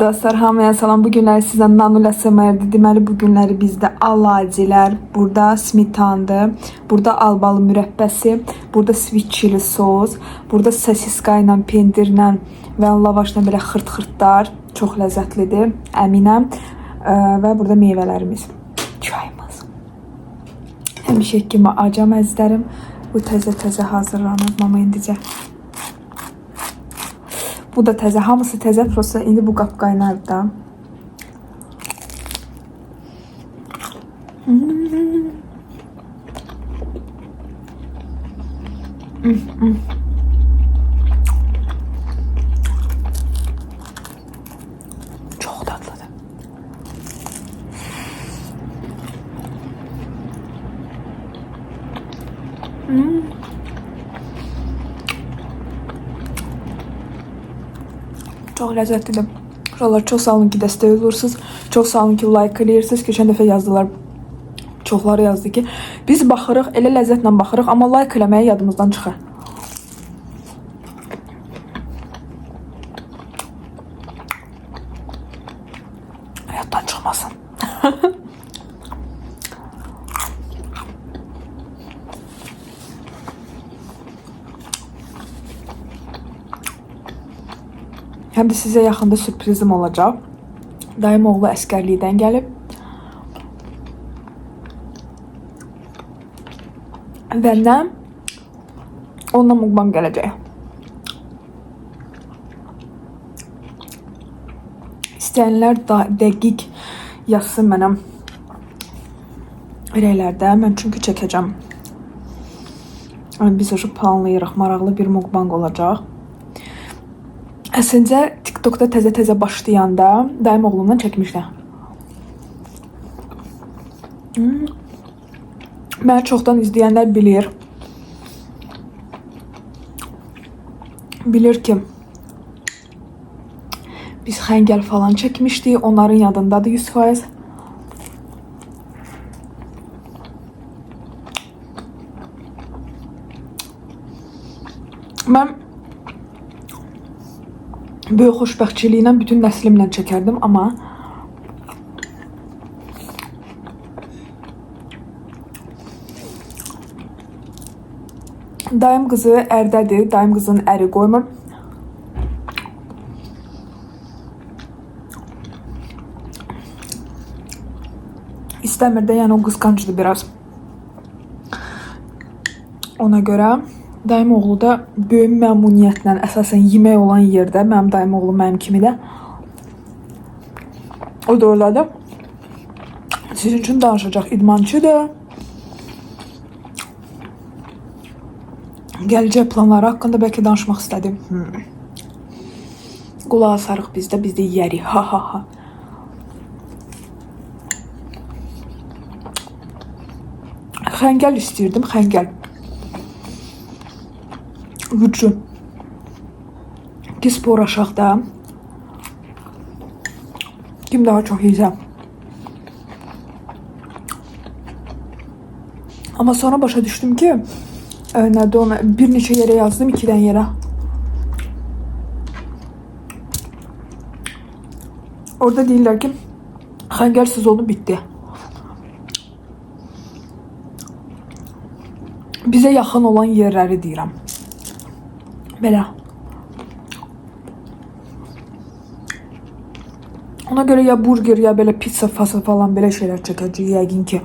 Dostlar, hamıya salam. Bu günləri sizə Nanula SMR'dir. Deməli, bu günləri bizdə alacilər, burada smetandır, burada albalı mürəbbəsi, burada sweet chili sos, burada sosiska ilə, pendirlə və lavaşla belə xırt-xırtlar. Çox ləzzətlidir, əminəm. Və burada meyvələrimiz, çayımız. Həmişə kimi acam əzlərim. Bu təzə-təzə hazırlanır. Mama indicə. Bu da təzə, hamısı təzə, prosta indi bu qap qaynardı da. Çox dadlıdır. Çox ləzzətlidir. Uşaqlar, çox sağ olun ki, dəstək olursunuz. Çox sağ olun ki, like eləyirsiniz. Keçən dəfə yazdılar. Çoxları yazdı ki, biz baxırıq, elə ləzzətlə baxırıq, amma like eləməyi yadımızdan çıxır. Həyatdan çıxmasın. Həm də sizə yaxında sürprizim olacaq. Dayım oğlu əskərlikdən gəlib. Və nə? Onunla mukbang gələcək. İstəyənlər dəqiq yazsın mənəm rəylərdə. Mən çünki çəkəcəm. Biz planlayırıq. Maraqlı bir mukbang olacaq. Əslində TikTokda təzə-təzə başlayanda dayım oğlumdan çəkmişlər. Məni çoxdan izləyənlər bilir. Bilir ki, biz xəngəl falan çəkmişdik. Onların yadındadır 100%. Mən böyük xoşbəxtçiliklə bütün nəslimlə çəkərdim, amma dayım qızı ərdədir, dayım qızın əri qoymur. İstəmir də, yəni o qısqancıdır biraz. Ona görə dayım oğlu da böyük məmnuniyyətlə, əsasən yemək olan yerdə, mənim dayım oğlu mənim kimi də o da öyle sizin üçün danışacaq, idmançıdır. Gələcək planları haqqında bəlkə danışmaq istədim. Qulağı sarıq bizdə yeyərik, ha ha ha. Xəngəl istəyirdim, xəngəl. Güclü. Ki spor aşağıda. Kim daha çox yiyəcəm. Amma sonra başa düşdüm ki, nədə ona bir neçə yerə yazdım, 2-dən yerə. Orada deyirlər ki, xəngəlsiz oldu, bitdi. Bizə yaxın olan yerləri deyirəm. Belə. Ona görə ya burger, ya belə pizza fası falan belə şeylər çəkəcək, yəqin ki,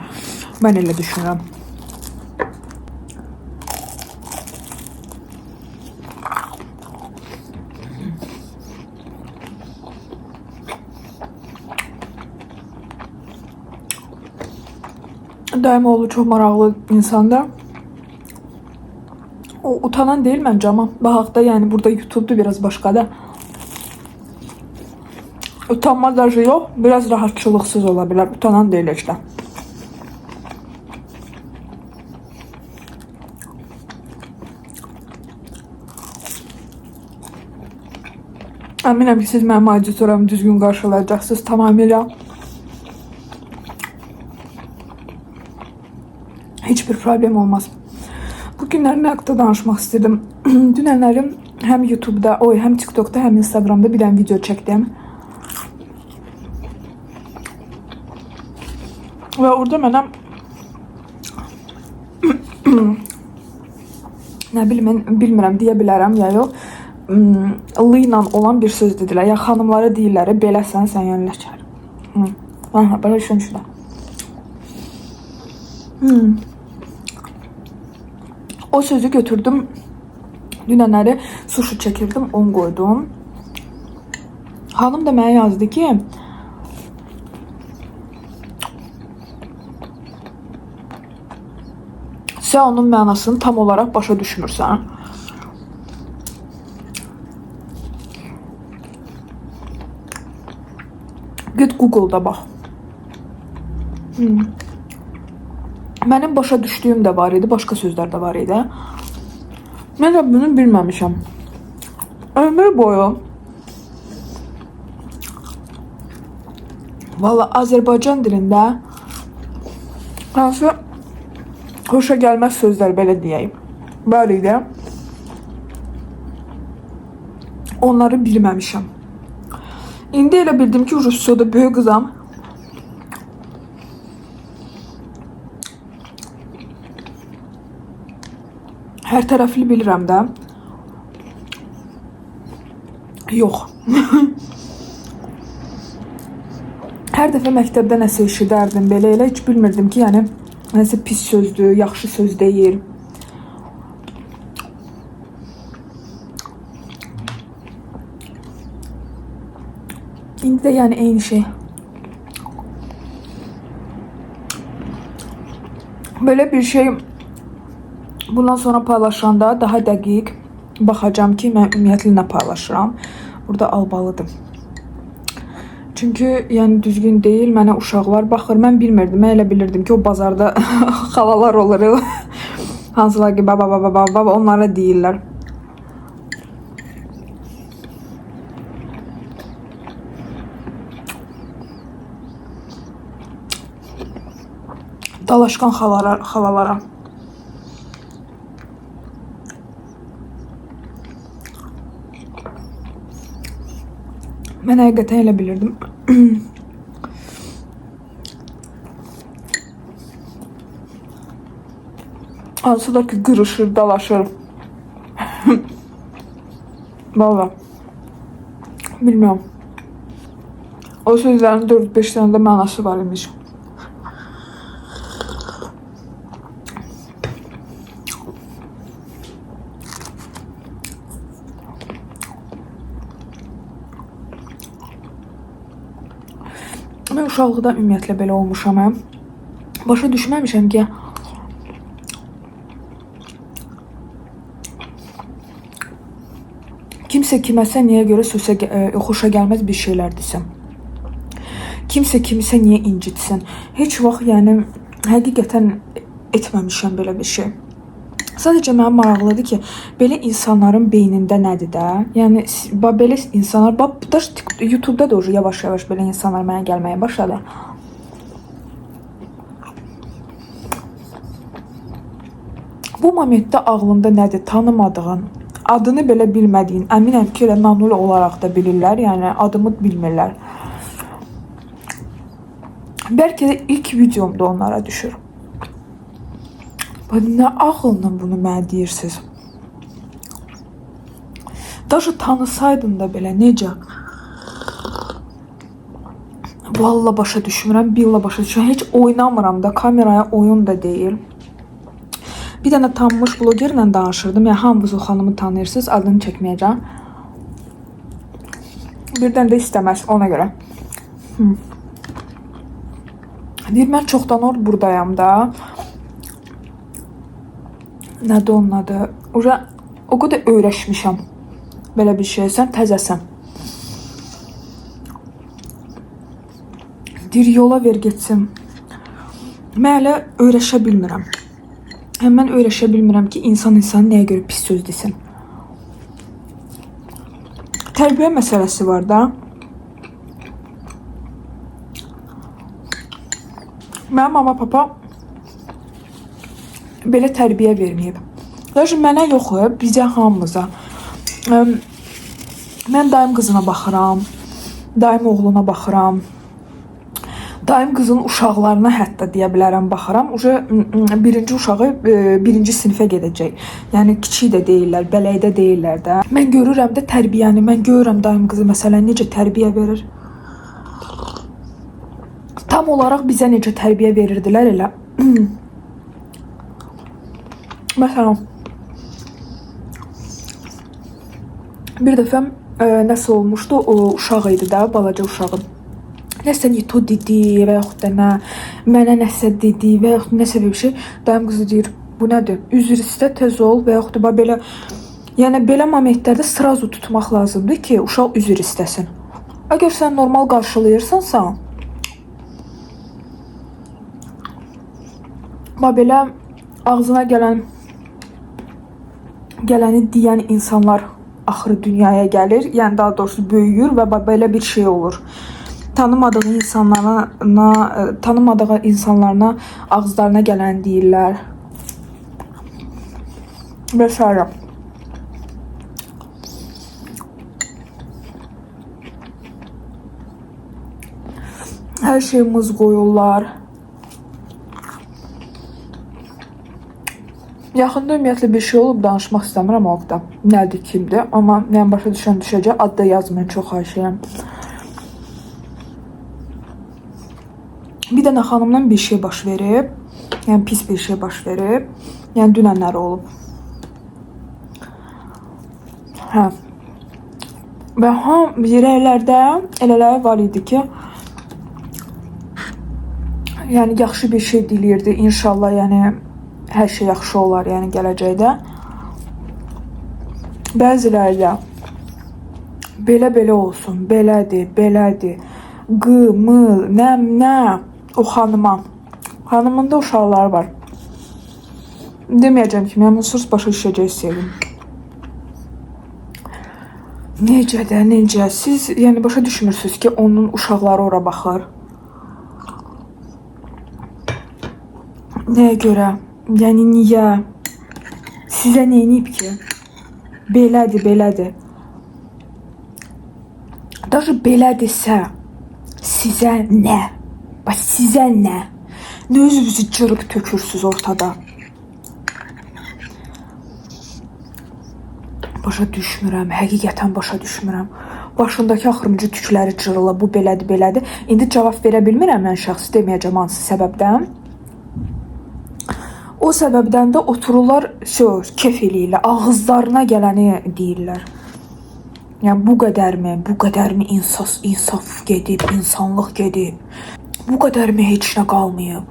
mən elə düşünürəm. Dayım oğlu çox maraqlı insandır. O utanan değil məncə, amma baxaqda, yəni burada YouTube'da biraz başqadır. Utanma da yox, biraz rahatçılıqsız ola bilər. Utanan deyil işte. Əminəm ki, siz mənim auditoramı düzgün qarşılayacaqsınız tamamilə. Hiçbir problem olmaz. Bu günlər nə haqqında danışmaq istedim. Dünənlərim həm YouTube'da, hem TikTok'da, hem Instagram'da bir dənə video çəkdim. Və orada mənə nə bilim, bilmirəm deyə bilərəm ya yox. L ilə olan bir söz dedilər. Ya xanımlara deyirlər, beləsən sən yəni ləkər. Aha, belə şunçuda. O sözü götürdüm. Dünənləri sushi çəkirdim, onu qoydum. Hanım da mənə yazdı ki, sən onun mənasını tam olaraq başa düşmürsən. Git Google'da bax. Mənim başa düşdüyüm də var idi, başqa sözlər də var idi. Mən də bunu bilməmişəm. Ömür boyu valla Azərbaycan dilində hansı xoşa gəlməz sözlər belə deyəyim var idi. Onları bilməmişəm. İndi elə bildim ki, Rusiyada böyük qızam. Hər tərəfli bilirəm də. Yox. Hər dəfə məktəbdə nəsə eşidərdim belə elə, heç bilmirdim ki, yəni nəsə pis sözdür, yaxşı söz deyil. İndi də yəni eyni şey. Böyle bir şey bundan sonra paylaşanda daha dəqiq baxacağım ki, mən ümumiyyətlə nə paylaşıram. Burada albalıdır. Çünkü yəni düzgün değil, mənə uşaqlar baxır. Mən bilmirdim, mən elə bilirdim ki, o bazarda xalalar olur. Hansılar ki, baba onlara deyirlər. Dalaşqan xalalara. Mən həqiqətən elə bilirdim. Hansılar ki, qırışır, dalaşır. Valla. Bilmiyorum. O sözlərin 4-5 tane de mənası var imiş. Mən uşaqlıqdan ümumiyyətlə belə olmuşam. Başa düşməmişəm ki, kimsə kiməsə niyə görə xoşa gəlməz bir şeylər desin. Kimsə kimisə niyə incitsin. Heç vaxt yəni həqiqətən etməmişəm belə bir şey. Sadəcə mənim maraqlıdır ki, belə insanların beynində nədir də? Yəni belə insanlar, bax YouTube'da da yavaş-yavaş belə insanlar mənə gəlməyə başladı. Bu momentdə ağlında nədir? Tanımadığın, adını belə bilmədiyin, əminəm ki, elə Nanula olaraq da bilirlər, yəni adımı bilmirlər. Bəlkə də ilk videomda onlara düşür. Nə ağılla bunu mənə deyirsiniz? Daşı tanısaydın da belə necə? Valla başa düşmürəm, billa başa düşmürəm. Heç oynamıram da, kameraya oyun da deyil. Bir dənə tanınmış blogerlə danışırdım. Yəni hamınız o xanımı tanıyırsınız, adını çəkməyəcəm. Birdən də istəməz, ona görə. Deyir, mən çoxdan buradayam da. Nədir onun adı? O qədər öyrəşmişəm. Belə bir şey, sən təzəsən. Deyir, yola ver getsin. Mən hələ öyrəşə bilmirəm. Mən öyrəşə bilmirəm ki, insan nəyə görə pis söz desin. Tərbiyə məsələsi var da. Mənim mama papa belə tərbiyə verməyib. Lakin mənə yox, bizə hamımıza. Mən daim qızına baxıram, daim oğluna baxıram. Daim qızın uşaqlarına hətta deyə bilərəm, baxaram. Birinci uşağı birinci sinifə gedəcək. Yəni kiçik də deyirlər, bələkdə deyirlər də. Mən görürəm də tərbiyəni, mən görürəm daim qızı məsələn necə tərbiyə verir. Tam olaraq bizə necə tərbiyə verirdilər elə. Məsələn, bir dəfə nəsə olmuşdu, o uşaq idi də, balaca uşağım. Nəsə to dedi və yaxud da nə, mənə nəsə dedi və yaxud nəsə bir şey. Dayım qızı deyir, bu nədir? Üzr istə, tez ol və yaxud da belə, yəni belə momentlərdə srazu tutmaq lazımdır ki, uşaq üzr istəsin. Əgər sən normal qarşılayırsansa, belə ağzına gələni deyən insanlar axırı dünyaya gəlir, yəni daha doğrusu böyüyür və belə bir şey olur. Tanımadığı insanlarına ağızlarına gələn deyirlər. Və s. Hər şeyimiz qoyurlar. Yaxında ümumiyyətlə bir şey olub, danışmaq istəmirəm o vaxtda. Nədir, kimdir? Amma mən başa düşəcək, adda yazmayın, çox xahişəyəm. Bir dənə xanımdan bir şey baş verib, yəni pis bir şey baş verib, yəni dünənləri olub. Hə. Və yerlərdə elələri var idi ki, yəni yaxşı bir şey dilirdi, inşallah, yəni hər şey yaxşı olar, yəni gələcəkdə. Bəziləri də belə olsun, belədir, qımıl, nə, o xanıma. Xanımında uşaqları var. Deməyəcəm ki, mən onsuz başa düşəcək sevim. Necə, siz yəni başa düşmürsünüz ki, onun uşaqları ora baxır. Nəyə görə? Yəni niyə? Sizə nə edib ki? Belədir. Даже belədirsə, sizə nə? Bax, sizə nə? Nə özünüzü cırıb tökürsünüz ortada? Başa düşmürəm, həqiqətən başa düşmürəm. Başındakı axırıncı tükləri cırılıb, bu belədir. İndi cavab verə bilmirəm mən şəxsi, deməyəcəm hansı səbəbdən. O səbəbdən də otururlar, kef eləyirlər, ağızlarına gələni deyirlər. Yəni bu qədərmi insaf gedib, insanlıq gedib. Bu qədərmi heç nə qalmayıb.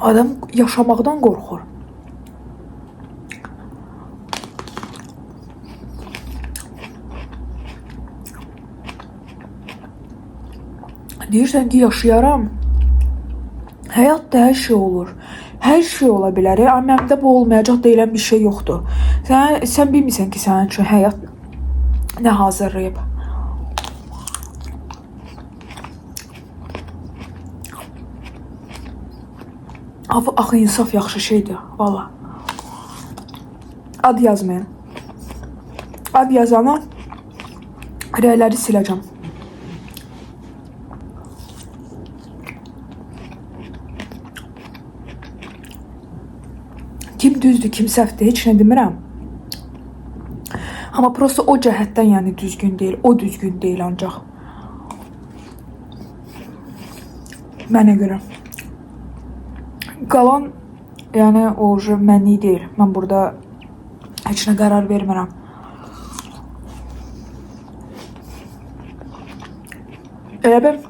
Adam yaşamaqdan qorxur. Deyirsən ki, yaşayaram. Həyatda hər şey olur. Hər şey ola bilər. Məndə bu olmayacaq deyilən bir şey yoxdur. Sən bilmirsən ki, sənin üçün həyat nə hazırlayıb. Axı insaf yaxşı şeydir, valla. Ad yazmayın. Ad yazana rəyləri siləcəm. Kim düzdür, kim səhvdir, heç nə demirəm. Amma prosto o cəhətdən yəni düzgün deyil, o düzgün deyil ancaq. Mənə görə. Qalan, yəni o mənlik deyil. Mən burada heç nə qərar vermirəm. Elə bir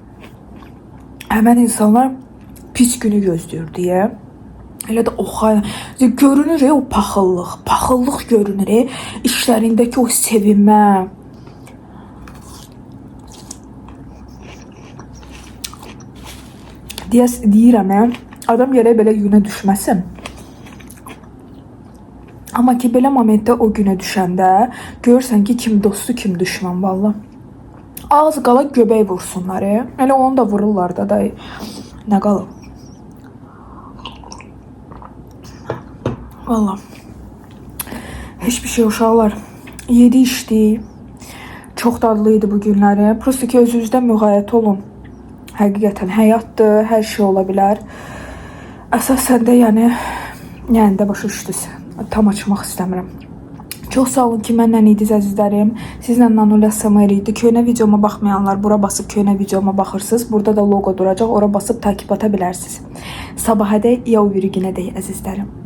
həmən insanlar pis günü gözləyir deyə. Elə də o görünür o paxıllıq görünür işlərindəki o sevinmə. Deyirəm, adam yerə belə günə düşməsin. Amma ki, belə momentdə o günə düşəndə görürsən ki, kim dostu, kim düşmən, valla. Az qala göbək vursunlar, elə onu da vururlar da, nə qalıb. Valla. Hiçbir şey uşaqlar. Yedi içdik. Çox dadlıydı bu günləri. Prosta ki özünüzdən müğayət olun. Həqiqətən həyatdır, hər şey ola bilər. Əsasən də yəni də başa düşdünüz. Tam açmaq istəmirəm. Çox sağ olun ki, mənlə idiniz əzizlərim. Sizlə Nanul ASMR idi. Köhnə videoma baxmayanlar bura basıb köhnə videoma baxırsınız. Burada da loqo duracaq. Ora basıb takib ata bilərsiniz. Sabahədək ya o biri günədək əzizlərim.